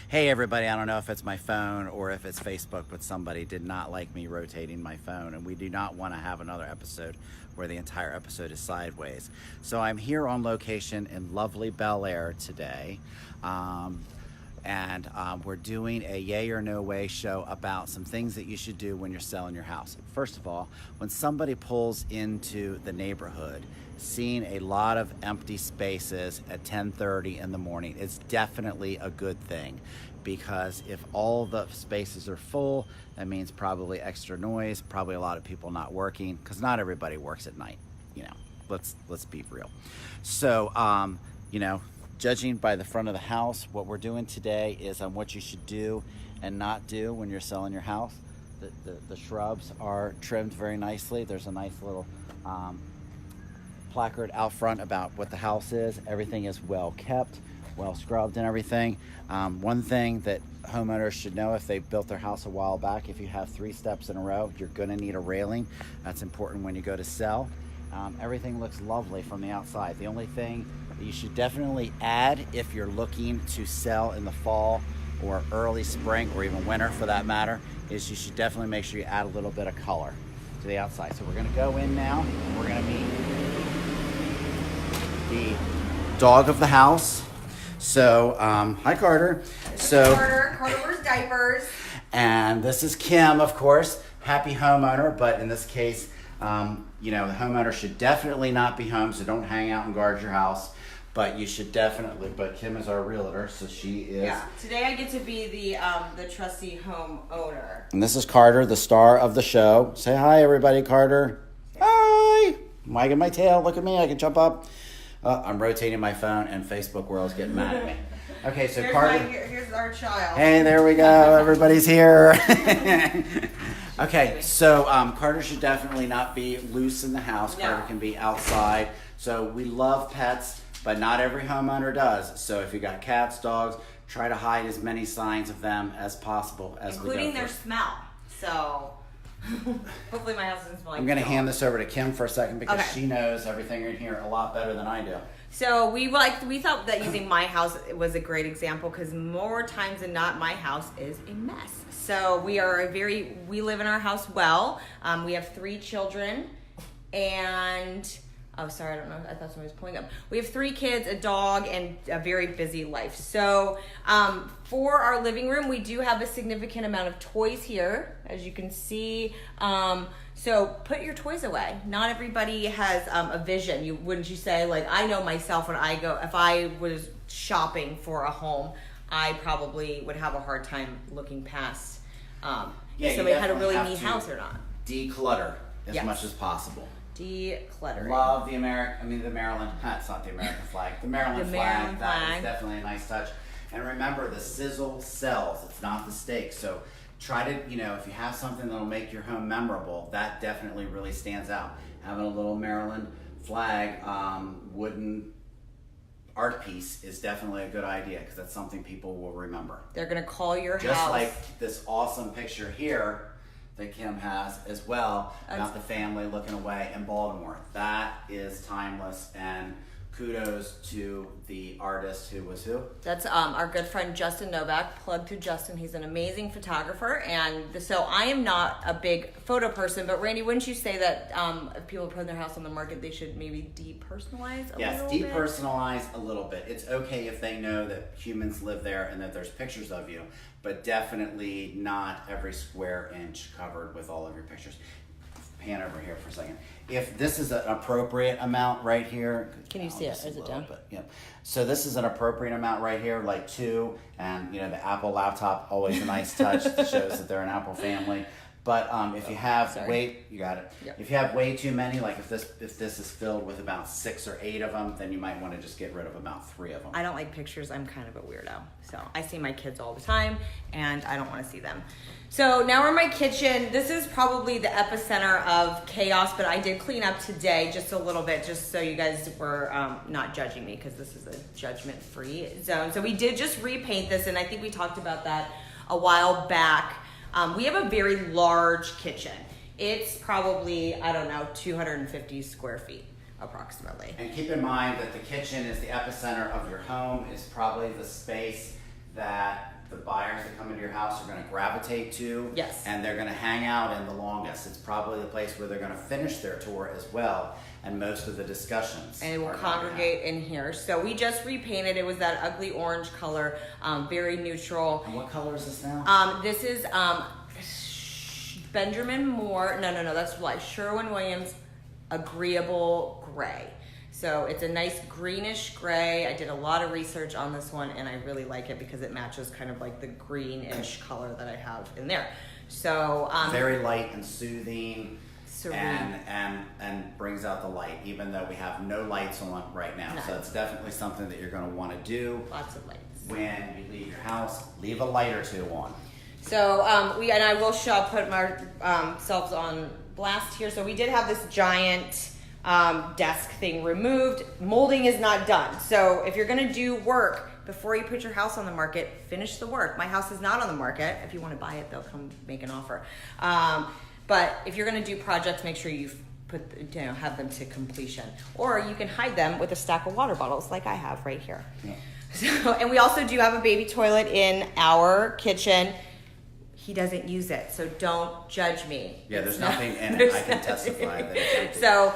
Hey everybody, I don't know if it's my phone or if it's Facebook, but somebody did not like me rotating my phone, and we do not want to have another episode where the entire episode is sideways. So I'm here on location in lovely Bel Air today, and we're doing a Yay or No Way show about some things that you should do when you're selling your house. First of all, when somebody pulls into the neighborhood, seeing a lot of empty spaces at 10:30 in the morning is definitely a good thing, because if all the spaces are full, that means probably extra noise, probably a lot of people not working, because not everybody works at night. Let's be real. So judging by the front of the house, what we're doing today is on what you should do and not do when you're selling your house. The shrubs are trimmed very nicely. There's a nice little placard out front about what the house is. Everything is well kept, well scrubbed and everything. One thing that homeowners should know if they built their house a while back, if you have 3 steps in a row, you're gonna need a railing. That's important when you go to sell. Everything looks lovely from the outside. The only thing that you should definitely add if you're looking to sell in the fall or early spring or even winter for that matter, is you should definitely make sure you add a little bit of color to the outside. So we're gonna go in now and we're gonna meet the dog of the house. So, hi Carter. Carter wears diapers. And this is Kim, of course, happy homeowner, but in this case, the homeowner should definitely not be home, so don't hang out and guard your house. But you should definitely, but Kim is our realtor, so she is. Yeah, today I get to be the trusty homeowner. And this is Carter, the star of the show. Say hi, everybody, Carter. Hi. I'm wagging my tail, look at me, I can jump up. I'm rotating my phone, and Facebook world's getting mad at me. Okay, so Carter. Here's our child. Hey, there we go. Everybody's here. Okay, so Carter should definitely not be loose in the house. No. Carter can be outside. So we love pets, but not every homeowner does. So if you got cats, dogs, try to hide as many signs of them as possible as we go. Including their smell. So hopefully my house doesn't smell like I'm going to dog. hand this over to Kim for a second because Okay. she knows everything in here a lot better than I do. So we thought that using my house was a great example, because more times than not, my house is a mess. So we live in our house well. We have 3 children, and oh, sorry, I don't know. I thought somebody was pulling up. We have 3 kids, a dog, and a very busy life. So for our living room, we do have a significant amount of toys here, as you can see. So put your toys away. Not everybody has a vision. Wouldn't you say? Like, I know myself when I go, if I was shopping for a home, I probably would have a hard time looking past if somebody had a really neat house or not. Declutter as Yes. much as possible. Decluttering. Love the Maryland, it's not the American flag, the Maryland flag. That is definitely a nice touch. And remember, the sizzle sells, it's not the steak. So try to, if you have something that'll make your home memorable, that definitely really stands out. Having a little Maryland flag wooden art piece is definitely a good idea, because that's something people will remember. They're going to call your house. Just like this awesome picture here that Kim has as well, about the family looking away in Baltimore. That is timeless, and kudos to the artist who was who? That's our good friend Justin Novak. Plug to Justin. He's an amazing photographer. And so I am not a big photo person, but Randy, wouldn't you say that if people put their house on the market, they should maybe depersonalize a little bit? Yes, depersonalize a little bit. It's okay if they know that humans live there and that there's pictures of you, but definitely not every square inch covered with all of your pictures. Pan over here for a second. If this is an appropriate amount right here. Can you see it? Is it down? Yeah. So this is an appropriate amount right here, like 2, and the Apple laptop, always a nice touch that shows that they're an Apple family. But if you have you got it. Yep. If you have way too many, like if this is filled with about 6 or 8 of them, then you might want to just get rid of about 3 of them. I don't like pictures. I'm kind of a weirdo. So I see my kids all the time, and I don't want to see them. So now we're in my kitchen. This is probably the epicenter of chaos, but I did clean up today just a little bit, just so you guys were not judging me, because this is a judgment-free zone. So we did just repaint this, and I think we talked about that a while back. We have a very large kitchen. It's probably, 250 square feet approximately. And keep in mind that the kitchen is the epicenter of your home. It's probably the space that the buyers that come into your house are going to gravitate to. Yes. And they're going to hang out in the longest. It's probably the place where they're going to finish their tour as well, and most of the discussions. And it will congregate in here. So we just repainted. It was that ugly orange color, very neutral. And what color is this now? This is Benjamin Moore. No, that's like Sherwin-Williams Agreeable Gray. So it's a nice greenish gray. I did a lot of research on this one, and I really like it because it matches kind of like the greenish color that I have in there. So very light and soothing, serene. and brings out the light, even though we have no lights on right now. No. So it's definitely something that you're going to want to do. Lots of lights. When you leave your house, leave a light or two on. So I will put ourselves on blast here. So we did have this giant desk thing removed. Molding is not done. So if you're gonna do work before you put your house on the market, finish the work. My house is not on the market. If you want to buy it, they'll come make an offer. But if you're gonna do projects, make sure you have them to completion. Or you can hide them with a stack of water bottles like I have right here. Yeah. So, and we also do have a baby toilet in our kitchen. He doesn't use it, so don't judge me. Yeah, there's nothing in it. I can testify that it's empty. So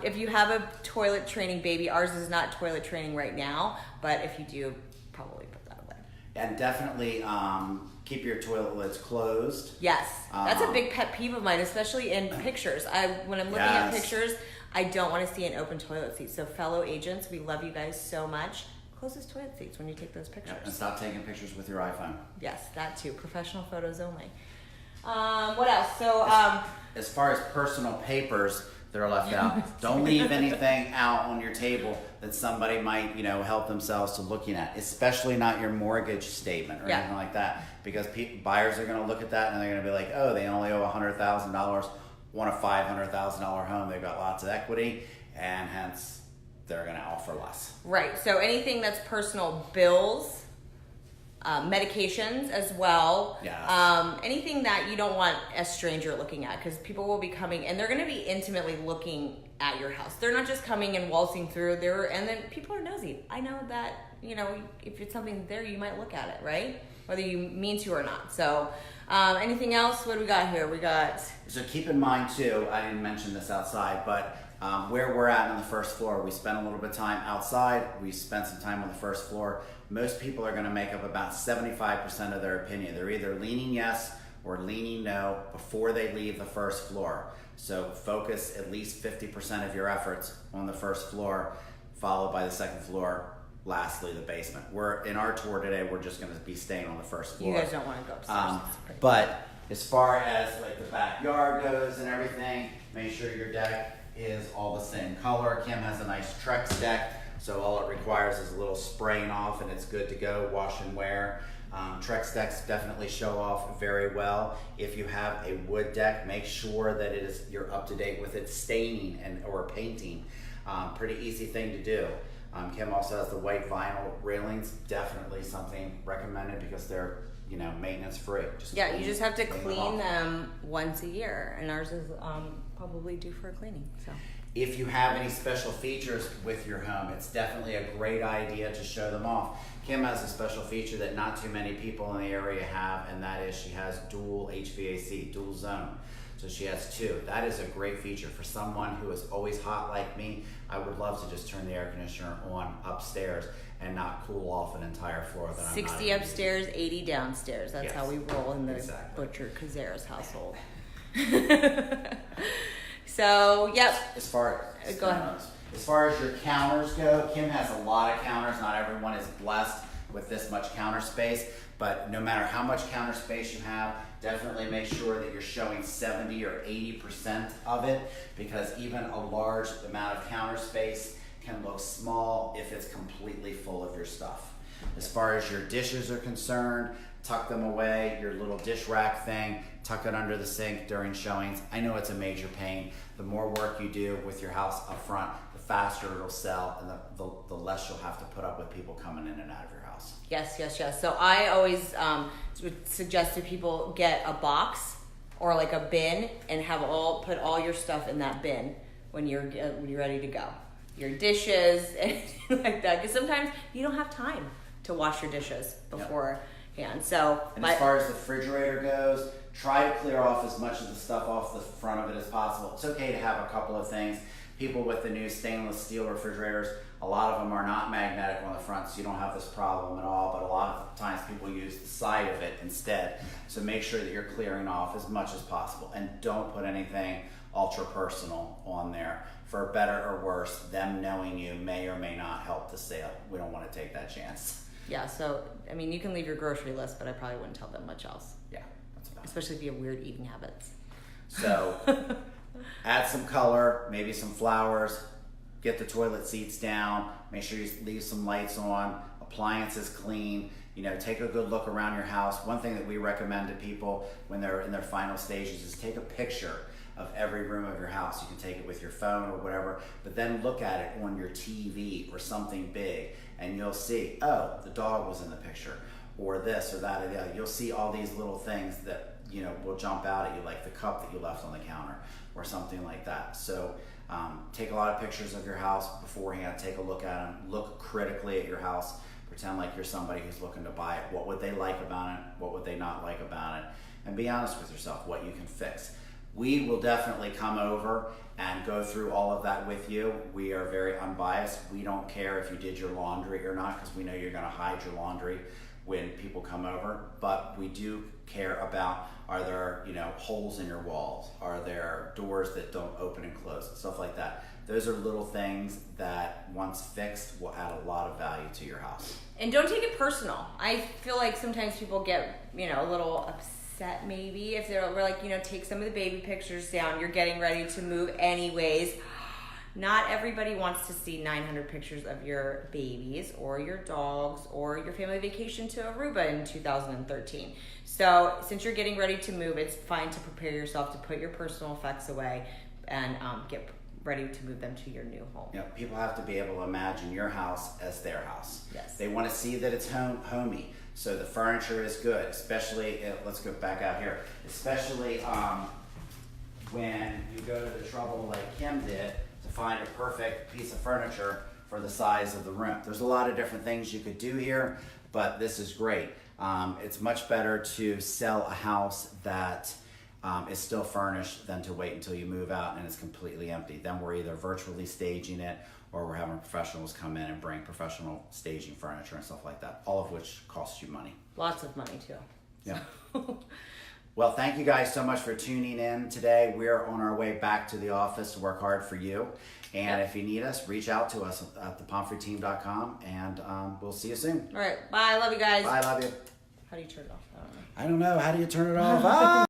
if you have a toilet training baby, ours is not toilet training right now, but if you do, probably put that away. And definitely keep your toilet lids closed. Yes, that's a big pet peeve of mine, especially in pictures. When I'm looking at pictures, I don't want to see an open toilet seat. So fellow agents, we love you guys so much. Close those toilet seats when you take those pictures. Yep, and stop taking pictures with your iPhone. Yes, that too. Professional photos only. What else? So, as far as personal papers that are left out, don't leave anything out on your table that somebody might, help themselves to looking at, especially not your mortgage statement or anything like that, because buyers are going to look at that and they're going to be like, oh, they only owe $100,000, want a $500,000 home, they've got lots of equity, and hence they're going to offer less. Right. So anything that's personal, bills, medications as well. Yes. Anything that you don't want a stranger looking at, because people will be coming and they're going to be intimately looking at your house. They're not just coming and waltzing through there. And then people are nosy. I know that, if it's something there, you might look at it, right? Whether you mean to or not. So anything else? What do we got here? So keep in mind too, I didn't mention this outside, but where we're at on the first floor, we spent a little bit of time outside. We spent some time on the first floor. Most people are going to make up about 75% of their opinion. They're either leaning yes or leaning no before they leave the first floor. So focus at least 50% of your efforts on the first floor, followed by the second floor, lastly the basement. In our tour today, we're just going to be staying on the first floor. You guys don't want to go upstairs. But as far as like the backyard goes and everything, make sure your deck is all the same color. Kim has a nice Trex deck, so all it requires is a little spraying off and it's good to go, wash and wear. Trex decks definitely show off very well. If you have a wood deck, make sure that you're up to date with its staining or painting. Pretty easy thing to do. Kim also has the white vinyl railings, definitely something recommended because they're maintenance free. You just have to clean them once a year, and ours is probably due for a cleaning. So if you have any special features with your home, it's definitely a great idea to show them off. Kim has a special feature that not too many people in the area have, and that is she has dual HVAC, dual zone. So she has two. That is a great feature for someone who is always hot like me. I would love to just turn the air conditioner on upstairs and not cool off an entire floor that I'm 60 not upstairs, 80 downstairs. That's how we roll in the Butcher Kazera's household. So, yep. Go ahead. As far as your counters go, Kim has a lot of counters. Not everyone is blessed with this much counter space, but no matter how much counter space you have, definitely make sure that you're showing 70 or 80% of it, because even a large amount of counter space can look small if it's completely full of your stuff. As far as your dishes are concerned, tuck them away, your little dish rack thing, tuck it under the sink during showings. I know it's a major pain. The more work you do with your house up front, the faster it'll sell and the less you'll have to put up with people coming in and out of your house. Yes. So I always would suggest to people get a box or like a bin and put all your stuff in that bin when you're ready to go. Your dishes and like that, because sometimes you don't have time to wash your dishes beforehand. So, and as far as the refrigerator goes, try to clear off as much of the stuff off the front of it as possible. It's okay to have a couple of things. People with the new stainless steel refrigerators, a lot of them are not magnetic on the front, so you don't have this problem at all, but a lot of times people use the side of it instead. So make sure that you're clearing off as much as possible, and don't put anything ultra personal on there. For better or worse, them knowing you may or may not help the sale. We don't want to take that chance. Yeah, so, I mean, you can leave your grocery list, but I probably wouldn't tell them much else. Yeah, that's about it. Especially if you have weird eating habits. So, add some color, maybe some flowers, get the toilet seats down, make sure you leave some lights on, appliances clean, you know, take a good look around your house. One thing that we recommend to people when they're in their final stages is take a picture of every room of your house. You can take it with your phone or whatever, but then look at it on your TV or something big, and you'll see, oh, the dog was in the picture, or this or that or the other. You'll see all these little things that, you know, will jump out at you, like the cup that you left on the counter or something like that. So take a lot of pictures of your house beforehand, take a look at them, look critically at your house, pretend like you're somebody who's looking to buy it. What would they like about it? What would they not like about it? And be honest with yourself, what you can fix. We will definitely come over and go through all of that with you. We are very unbiased. We don't care if you did your laundry or not, because we know you're gonna hide your laundry when people come over, but we do care about, are there, you know, holes in your walls? Are there doors that don't open and close? Stuff like that. Those are little things that once fixed will add a lot of value to your house. And don't take it personal. I feel like sometimes people get, you know, a little upset maybe if we're like, you know, take some of the baby pictures down. You're getting ready to move anyways. Not everybody wants to see 900 pictures of your babies or your dogs or your family vacation to Aruba in 2013. So since you're getting ready to move, it's fine to prepare yourself to put your personal effects away and get ready to move them to your new home. You know, people have to be able to imagine your house as their house. Yes. They want to see that it's homey. So the furniture is good, especially, let's go back out here, especially when you go to the trouble like Kim did to find a perfect piece of furniture for the size of the room. There's a lot of different things you could do here, but this is great. It's much better to sell a house that is still furnished than to wait until you move out and it's completely empty. Then we're either virtually staging it or we're having professionals come in and bring professional staging furniture and stuff like that, all of which costs you money. Lots of money too. Yeah. Well, thank you guys so much for tuning in today. We're on our way back to the office to work hard for you. And if you need us, reach out to us at thepomfreyteam.com, and we'll see you soon. All right. Bye. Love you guys. Bye. Love you. How do you turn it off? I don't know. How do you turn it off? Ah!